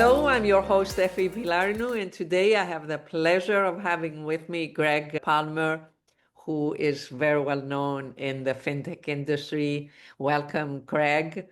Hello, I'm your host, Effie Pilarino, and today I have the pleasure of having with me Greg Palmer, who is very well known in the fintech industry. Welcome, Greg.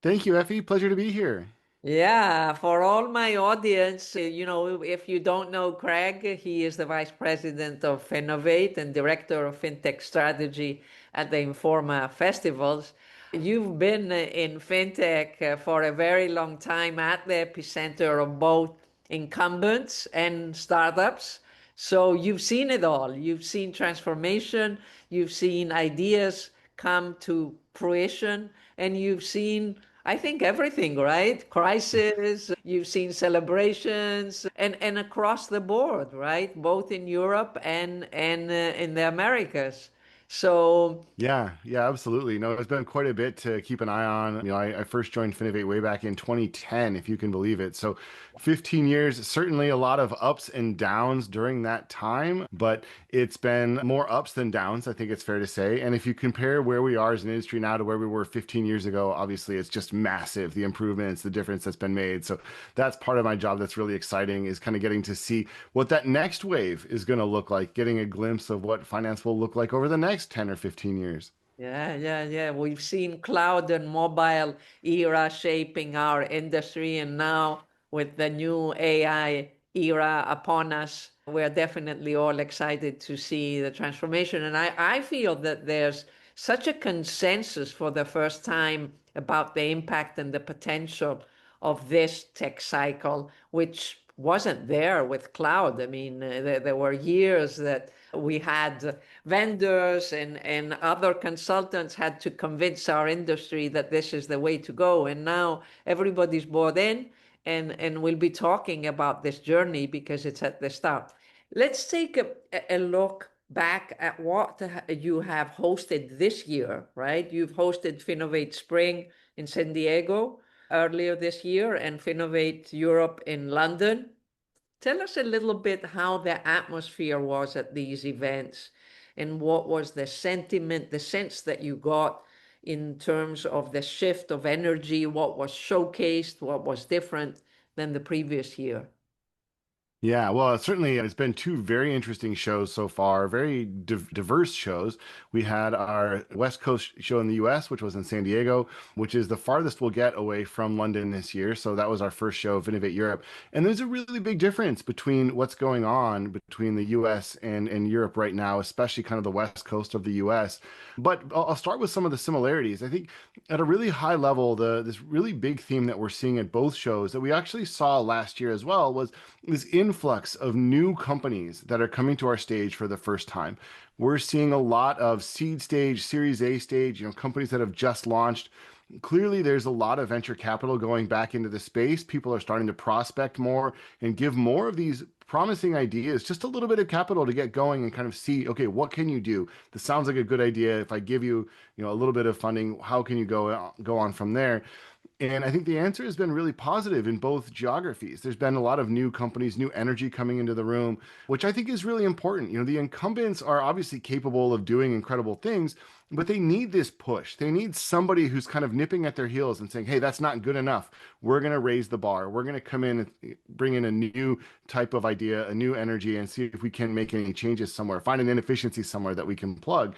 Thank you, Effie. Pleasure to be here. Yeah, for all my audience, if you don't know Craig, he is the Vice President of Finovate and Director of FinTech Strategy at the Informa Festivals. You've been in FinTech for a very long time at the epicenter of both incumbents and startups. So you've seen it all. You've seen transformation, you've seen ideas come to fruition, and you've seen, I think, everything, right? Crisis, you've seen celebrations, and across the board, right? Both in Europe and in the Americas. So Yeah, absolutely. No, it's been quite a bit to keep an eye on. I first joined Finovate way back in 2010, if you can believe it. So 15 years, certainly a lot of ups and downs during that time, but it's been more ups than downs, I think it's fair to say. And if you compare where we are as an industry now to where we were 15 years ago, obviously it's just massive, the improvements, the difference that's been made. So that's part of my job that's really exciting, is kind of getting to see what that next wave is going to look like, getting a glimpse of what finance will look like over the next 10 or 15 years. yeah. We've seen cloud and mobile era shaping our industry, and now with the new AI era upon us, we're definitely all excited to see the transformation. And I feel that there's such a consensus for the first time about the impact and the potential of this tech cycle, which wasn't there with cloud. I mean, there were years that we had vendors and other consultants had to convince our industry that this is the way to go. And now everybody's bought in, and we'll be talking about this journey because it's at the start. Let's take a look back at what you have hosted this year, right? You've hosted Finovate Spring in San Diego earlier this year and Finovate Europe in London. Tell us a little bit how the atmosphere was at these events and what was the sentiment, the sense that you got in terms of the shift of energy, what was showcased, what was different than the previous year. Yeah, well, certainly it's been two very interesting shows so far, very diverse shows. We had our West Coast show in the US, which was in San Diego, which is the farthest we'll get away from London this year. So that was our first show of Innovate Europe. And there's a really big difference between what's going on between the US and Europe right now, especially kind of the West Coast of the US. But I'll start with some of the similarities. I think at a really high level, this really big theme that we're seeing at both shows that we actually saw last year as well was this influx of new companies that are coming to our stage for the first time. We're seeing a lot of seed stage, Series A stage, companies that have just launched. Clearly, there's a lot of venture capital going back into the space. People are starting to prospect more and give more of these promising ideas just a little bit of capital to get going and kind of see, okay, what can you do? This sounds like a good idea. If I give you, a little bit of funding, how can you go on from there? And I think the answer has been really positive in both geographies. There's been a lot of new companies, new energy coming into the room, which I think is really important. The incumbents are obviously capable of doing incredible things, but they need this push. They need somebody who's kind of nipping at their heels and saying, hey, that's not good enough. We're going to raise the bar. We're going to come in and bring in a new type of idea, a new energy, and see if we can make any changes somewhere, find an inefficiency somewhere that we can plug.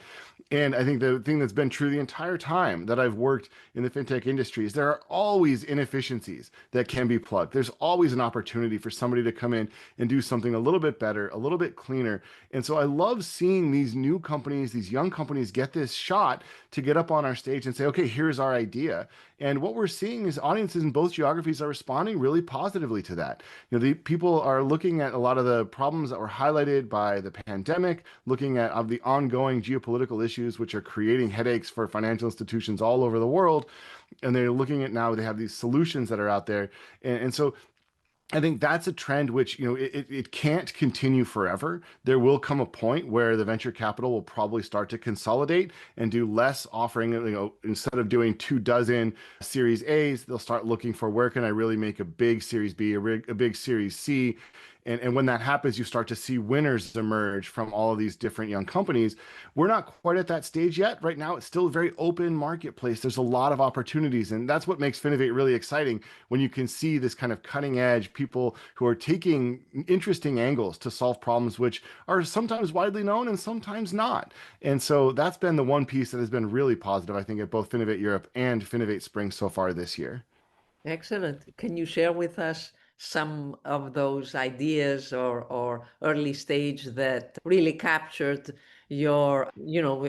And I think the thing that's been true the entire time that I've worked in the fintech industry is there are always inefficiencies that can be plugged. There's always an opportunity for somebody to come in and do something a little bit better, a little bit cleaner. And so I love seeing these new companies, these young companies get this shot to get up on our stage and say, okay, here's our idea. And what we're seeing is audiences in both geographies are responding really positively to that. The people are looking at a lot of the problems that were highlighted by the pandemic, looking at of the ongoing geopolitical issues, which are creating headaches for financial institutions all over the world. And they're looking at now they have these solutions that are out there. And so I think that's a trend which, it can't continue forever. There will come a point where the venture capital will probably start to consolidate and do less offering, instead of doing 24 Series A's, they'll start looking for where can I really make a big Series B, a big Series C. And when that happens, you start to see winners emerge from all of these different young companies. We're not quite at that stage yet. Right now, it's still a very open marketplace. There's a lot of opportunities. And that's what makes Finovate really exciting, when you can see this kind of cutting edge people who are taking interesting angles to solve problems which are sometimes widely known and sometimes not. And so that's been the one piece that has been really positive, I think, at both Finovate Europe and Finovate Spring so far this year. Excellent. Can you share with us some of those ideas or early stage that really captured your, your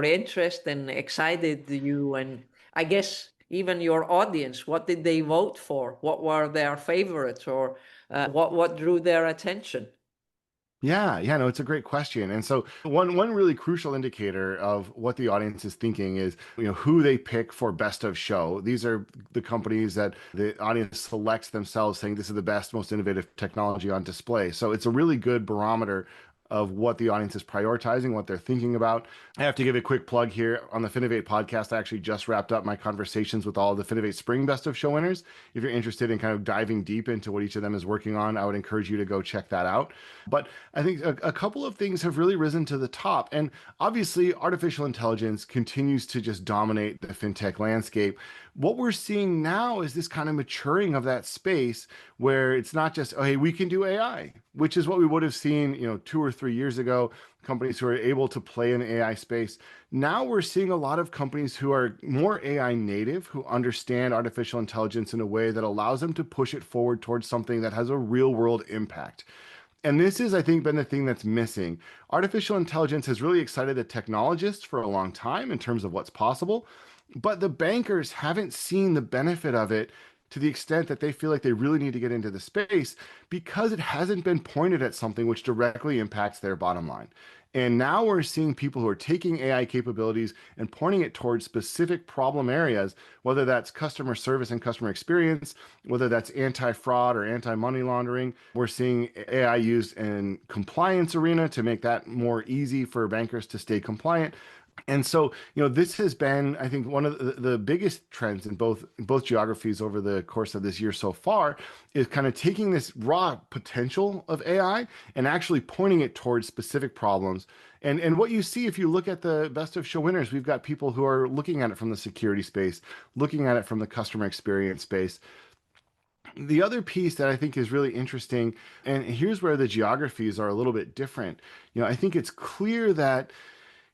interest and excited you, and I guess even your audience? What did they vote for? What were their favorites, or what drew their attention? Yeah, no, it's a great question. And so one really crucial indicator of what the audience is thinking is, who they pick for best of show. These are the companies that the audience selects themselves, saying this is the best, most innovative technology on display. So it's a really good barometer of what the audience is prioritizing, what they're thinking about. I have to give a quick plug here on the Finovate podcast. I actually just wrapped up my conversations with all of the Finovate Spring Best of Show winners. If you're interested in kind of diving deep into what each of them is working on, I would encourage you to go check that out. But I think a couple of things have really risen to the top. And obviously, artificial intelligence continues to just dominate the fintech landscape. What we're seeing now is this kind of maturing of that space, where it's not just, oh, hey, we can do AI, which is what we would have seen, 2 or 3 years ago, companies who are able to play in the AI space. Now we're seeing a lot of companies who are more AI native, who understand artificial intelligence in a way that allows them to push it forward towards something that has a real world impact. And this is, I think, been the thing that's missing. Artificial intelligence has really excited the technologists for a long time in terms of what's possible, but the bankers haven't seen the benefit of it to the extent that they feel like they really need to get into the space, because it hasn't been pointed at something which directly impacts their bottom line. And now we're seeing people who are taking AI capabilities and pointing it towards specific problem areas, whether that's customer service and customer experience, whether that's anti-fraud or anti-money laundering. We're seeing AI used in compliance arena to make that more easy for bankers to stay compliant. And so, this has been, I think, one of the biggest trends in both geographies over the course of this year so far, is kind of taking this raw potential of AI and actually pointing it towards specific problems. And what you see if you look at the best of show winners, we've got people who are looking at it from the security space, looking at it from the customer experience space. The other piece that I think is really interesting, and here's where the geographies are a little bit different. I think it's clear that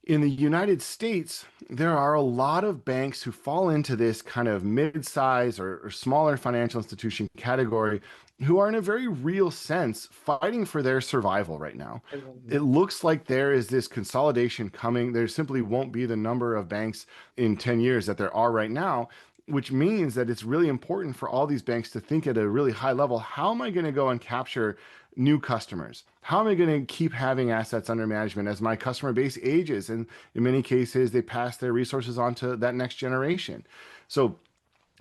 in the United States, there are a lot of banks who fall into this kind of mid-size or smaller financial institution category, who are in a very real sense fighting for their survival right now. It looks like there is this consolidation coming. There simply won't be the number of banks in 10 years that there are right now, which means that it's really important for all these banks to think at a really high level: how am I going to go and capture new customers? How am I going to keep having assets under management as my customer base ages? And in many cases, they pass their resources on to that next generation. So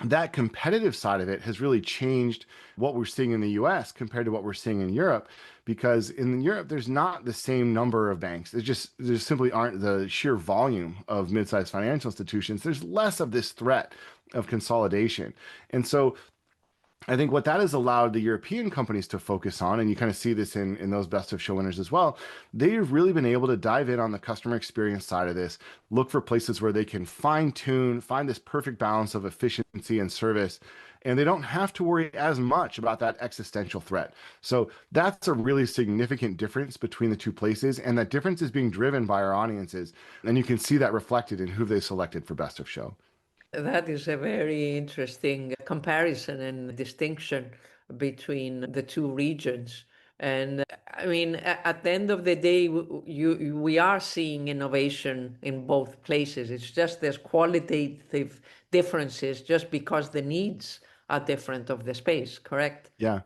that competitive side of it has really changed what we're seeing in the US compared to what we're seeing in Europe, because in Europe, there's not the same number of banks. There simply aren't the sheer volume of mid-sized financial institutions. There's less of this threat of consolidation. And so I think what that has allowed the European companies to focus on, and you kind of see this in those best of show winners as well, they've really been able to dive in on the customer experience side of this, look for places where they can fine tune, find this perfect balance of efficiency and service, and they don't have to worry as much about that existential threat. So that's a really significant difference between the two places, and that difference is being driven by our audiences, and you can see that reflected in who they selected for best of show. That is a very interesting comparison and distinction between the two regions. And I mean, at the end of the day, we are seeing innovation in both places. It's just there's qualitative differences just because the needs are different of the space, correct? Yeah.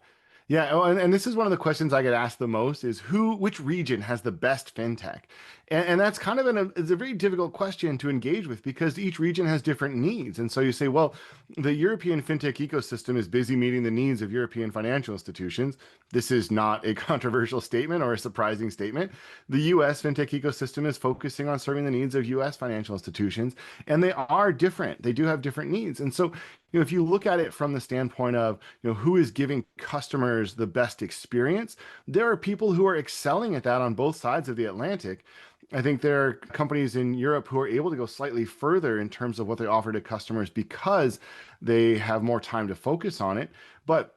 Yeah. Oh, and this is one of the questions I get asked the most is which region has the best fintech? And that's kind of it's a very difficult question to engage with, because each region has different needs. And so you say, well, the European fintech ecosystem is busy meeting the needs of European financial institutions. This is not a controversial statement or a surprising statement. The US fintech ecosystem is focusing on serving the needs of US financial institutions, and they are different. They do have different needs. And so if you look at it from the standpoint of, who is giving customers the best experience, there are people who are excelling at that on both sides of the Atlantic. I think there are companies in Europe who are able to go slightly further in terms of what they offer to customers because they have more time to focus on it. But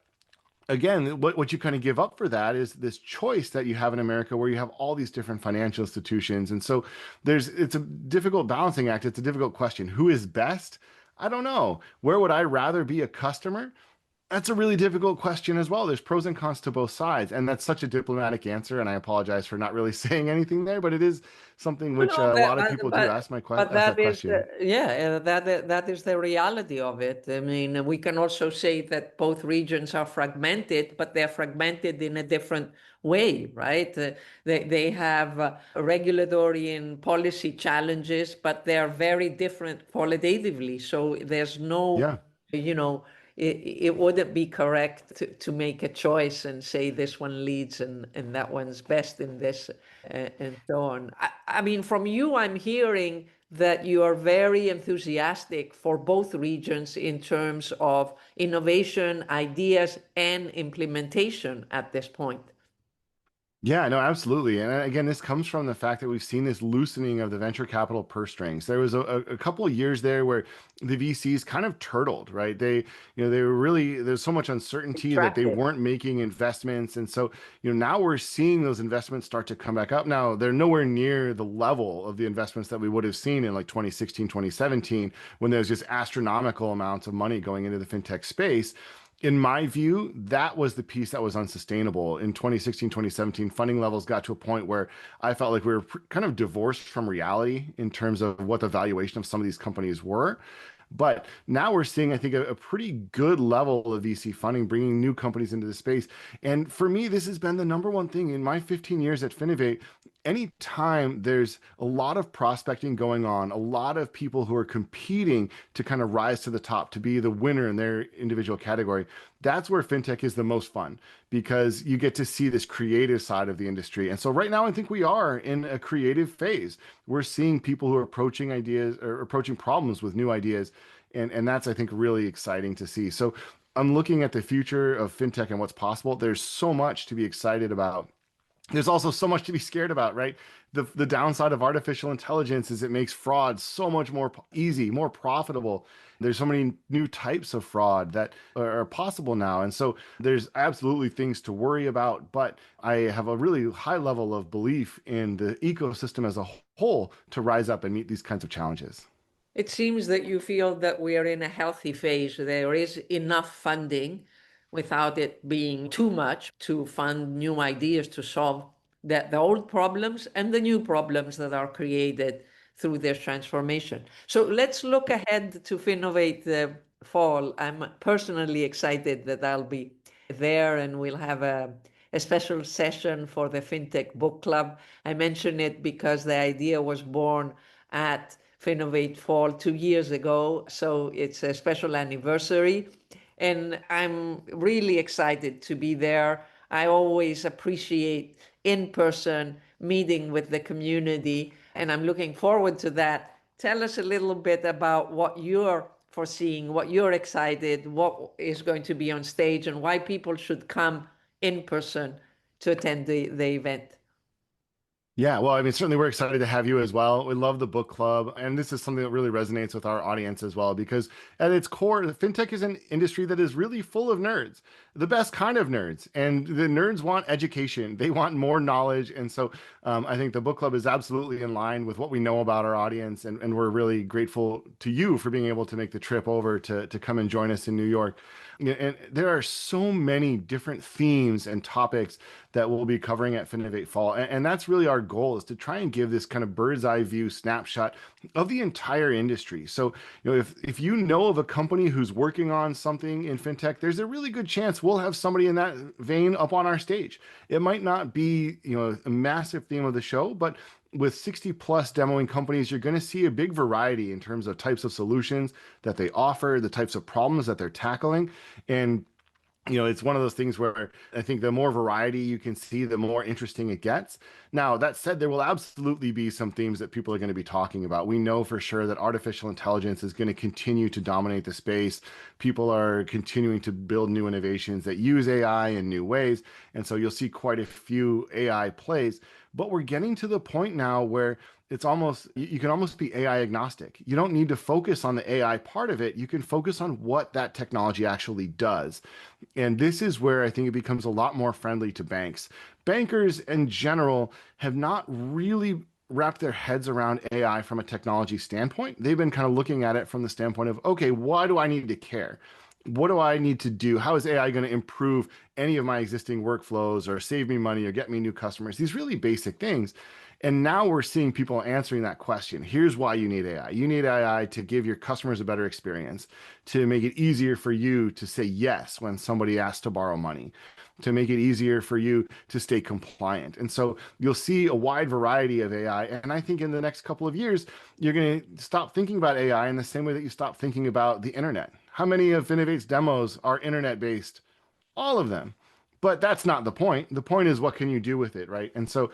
again, what you kind of give up for that is this choice that you have in America where you have all these different financial institutions. And so it's a difficult balancing act. It's a difficult question. Who is best? I don't know. Where would I rather be a customer? That's a really difficult question as well. There's pros and cons to both sides. And that's such a diplomatic answer. And I apologize for not really saying anything there, but it is something which No, a that, lot of people do but ask that that is question. that is the reality of it. I mean, we can also say that both regions are fragmented, but they're fragmented in a different way, right? They have regulatory and policy challenges, but they are very different qualitatively. So there's no, Yeah. you know, it wouldn't be correct to make a choice and say this one leads and that one's best in this and so on. I mean, from you, I'm hearing that you are very enthusiastic for both regions in terms of innovation, ideas, and implementation at this point. Yeah, no, absolutely. And again, this comes from the fact that we've seen this loosening of the venture capital purse strings. There was a couple of years there where the VCs kind of turtled, right? They were really, there's so much uncertainty that they Attractive. weren't making investments. And so, now we're seeing those investments start to come back up. Now, they're nowhere near the level of the investments that we would have seen in like 2016, 2017, when there's just astronomical amounts of money going into the fintech space. In my view, that was the piece that was unsustainable. In 2016, 2017, funding levels got to a point where I felt like we were kind of divorced from reality in terms of what the valuation of some of these companies were. But now we're seeing, I think, a pretty good level of VC funding, bringing new companies into the space. And for me, this has been the number one thing in my 15 years at Finovate. Anytime there's a lot of prospecting going on, a lot of people who are competing to kind of rise to the top, to be the winner in their individual category, that's where fintech is the most fun because you get to see this creative side of the industry. And so right now, I think we are in a creative phase. We're seeing people who are approaching ideas or approaching problems with new ideas. And that's, I think, really exciting to see. So I'm looking at the future of fintech and what's possible. There's so much to be excited about. There's also so much to be scared about, right? The downside of artificial intelligence is it makes fraud so much more easy, more profitable. There's so many new types of fraud that are possible now. And so there's absolutely things to worry about, but I have a really high level of belief in the ecosystem as a whole to rise up and meet these kinds of challenges. It seems that you feel that we are in a healthy phase. There is enough funding without it being too much to fund new ideas to solve the old problems and the new problems that are created through this transformation. So let's look ahead to Finovate Fall. I'm personally excited that I'll be there and we'll have a special session for the FinTech Book Club. I mention it because the idea was born at Finovate Fall 2 years ago. So it's a special anniversary. And I'm really excited to be there. I always appreciate in-person meeting with the community, and I'm looking forward to that. Tell us a little bit about what you're foreseeing, what you're excited, what is going to be on stage, and why people should come in person to attend the event. Yeah, well, I mean, certainly we're excited to have you as well. We love the book club, and this is something that really resonates with our audience as well, because at its core, fintech is an industry that is really full of nerds, the best kind of nerds, and the nerds want education. They want more knowledge, and so I think the book club is absolutely in line with what we know about our audience, and we're really grateful to you for being able to make the trip over to come and join us in New York. Yeah, and there are so many different themes and topics that we'll be covering at Finovate Fall. And that's really our goal, is to try and give this kind of bird's eye view snapshot of the entire industry. So, if you know of a company who's working on something in fintech, there's a really good chance we'll have somebody in that vein up on our stage. It might not be, a massive theme of the show, but with 60 plus demoing companies, you're going to see a big variety in terms of types of solutions that they offer, the types of problems that they're tackling. And It's one of those things where I think the more variety you can see, the more interesting it gets. Now, that said, there will absolutely be some themes that people are going to be talking about. We know for sure that artificial intelligence is going to continue to dominate the space. People are continuing to build new innovations that use AI in new ways. And so you'll see quite a few AI plays. But we're getting to the point now where you can almost be AI agnostic. You don't need to focus on the AI part of it. You can focus on what that technology actually does. And this is where I think it becomes a lot more friendly to banks. Bankers in general have not really wrapped their heads around AI from a technology standpoint. They've been kind of looking at it from the standpoint of, okay, why do I need to care? What do I need to do? How is AI going to improve any of my existing workflows or save me money or get me new customers? These really basic things. And now we're seeing people answering that question. Here's why you need AI. You need AI to give your customers a better experience, to make it easier for you to say yes when somebody asks to borrow money, to make it easier for you to stay compliant. And so you'll see a wide variety of AI. And I think in the next couple of years, you're going to stop thinking about AI in the same way that you stop thinking about the internet. How many of Finovate's demos are internet based? All of them. But that's not the point. The point is, what can you do with it, right? And so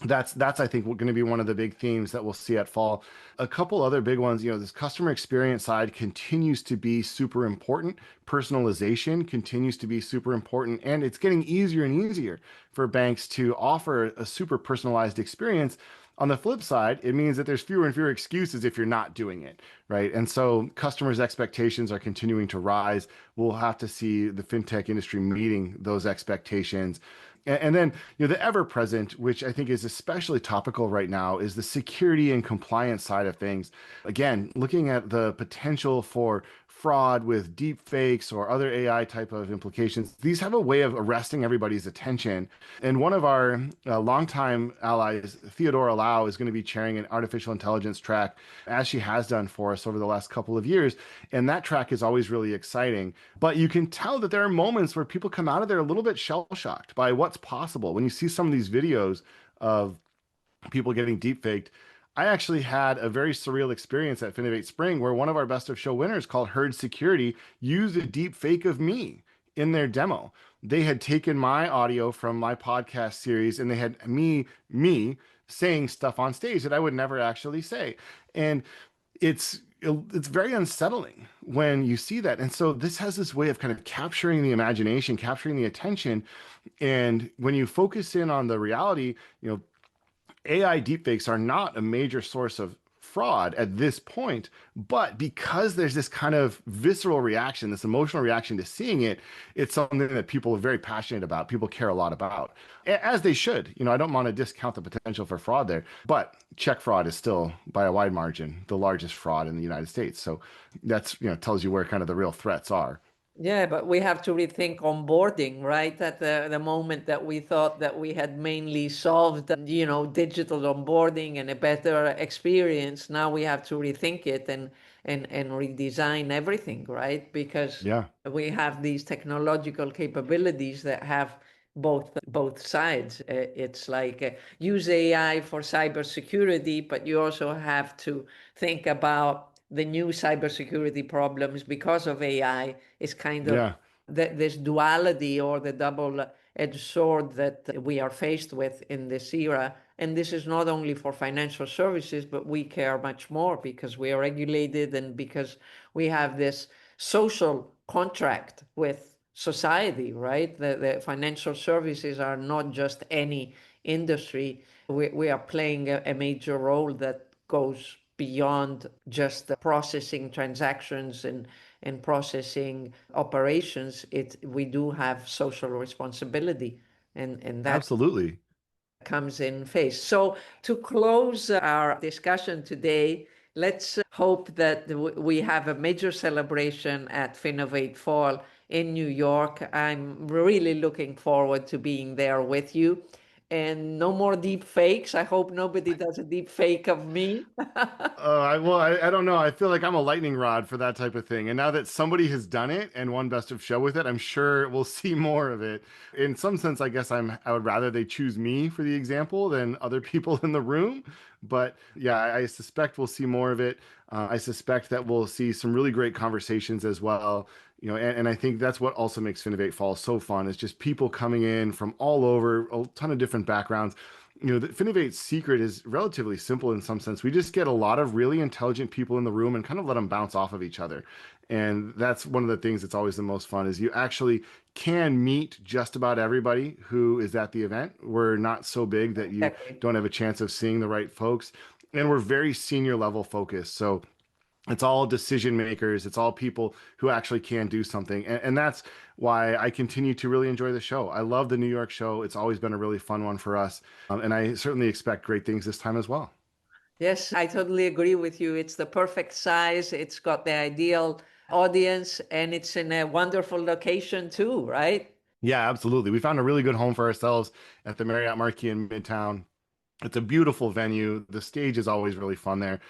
that's I think going to be one of the big themes that we'll see at fall. A couple other big ones, this customer experience side continues to be super important. Personalization continues to be super important, and it's getting easier and easier for banks to offer a super personalized experience. On the flip side, it means that there's fewer and fewer excuses if you're not doing it, right? And so customers' expectations are continuing to rise. We'll have to see the fintech industry meeting those expectations. And then, the ever present, which I think is especially topical right now, is the security and compliance side of things. Again, looking at the potential for fraud with deep fakes or other AI type of implications, these have a way of arresting everybody's attention. And one of our longtime allies, Theodora Lau, is going to be chairing an artificial intelligence track, as she has done for us over the last couple of years. And that track is always really exciting. But you can tell that there are moments where people come out of there a little bit shell shocked by what's possible. When you see some of these videos of people getting deep faked, I actually had a very surreal experience at Finovate Spring where one of our best of show winners called Herd Security used a deep fake of me in their demo. They had taken my audio from my podcast series and they had me saying stuff on stage that I would never actually say. And it's very unsettling when you see that. And so this has this way of kind of capturing the imagination, capturing the attention. And when you focus in on the reality, AI deepfakes are not a major source of fraud at this point, but because there's this kind of visceral reaction, this emotional reaction to seeing it, it's something that people are very passionate about. People care a lot about, as they should. I don't want to discount the potential for fraud there, but check fraud is still by a wide margin the largest fraud in the United States. So that's, tells you where kind of the real threats are. Yeah, but we have to rethink onboarding, right? At the moment that we thought that we had mainly solved, digital onboarding and a better experience, now we have to rethink it and redesign everything, right? Because Yeah, we have these technological capabilities that have both sides. It's like use AI for cybersecurity, but you also have to think about the new cybersecurity problems because of AI. Is kind of yeah, this duality or the double-edged sword that we are faced with in this era. And this is not only for financial services, but we care much more because we are regulated and because we have this social contract with society, right? The financial services are not just any industry. We are playing a major role that goes beyond just processing transactions and processing operations. We do have social responsibility, and that absolutely. comes in face. So to close our discussion today, let's hope that we have a major celebration at Finovate Fall in New York. I'm really looking forward to being there with you. And no more deep fakes. I hope nobody does a deep fake of me. I don't know. I feel like I'm a lightning rod for that type of thing. And now that somebody has done it and won Best of Show with it, I'm sure we'll see more of it. In some sense, I guess I would rather they choose me for the example than other people in the room. But yeah, I suspect we'll see more of it. I suspect that we'll see some really great conversations as well. And I think that's what also makes Finovate Fall so fun is just people coming in from all over, a ton of different backgrounds. The Finovate's secret is relatively simple in some sense. We just get a lot of really intelligent people in the room and kind of let them bounce off of each other. And that's one of the things that's always the most fun is you actually can meet just about everybody who is at the event. We're not so big that you Exactly. don't have a chance of seeing the right folks. And we're very senior level focused. So it's all decision makers. It's all people who actually can do something. And that's why I continue to really enjoy the show. I love the New York show. It's always been a really fun one for us. And I certainly expect great things this time as well. Yes, I totally agree with you. It's the perfect size. It's got the ideal audience and it's in a wonderful location too, right? Yeah, absolutely. We found a really good home for ourselves at the Marriott Marquis in Midtown. It's a beautiful venue. The stage is always really fun there.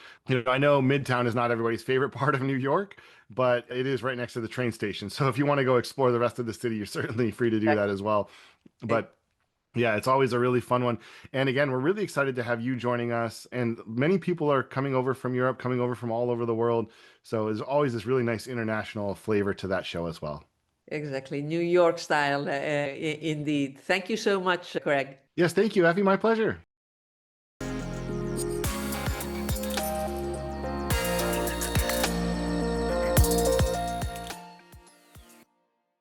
I know Midtown is not everybody's favorite part of New York, but it is right next to the train station. So if you want to go explore the rest of the city, you're certainly free to do that as well. But yeah, it's always a really fun one. And again, we're really excited to have you joining us. And many people are coming over from Europe, coming over from all over the world. So there's always this really nice international flavor to that show as well. Exactly. New York style, indeed. Thank you so much, Craig. Yes, thank you, Effie. My pleasure.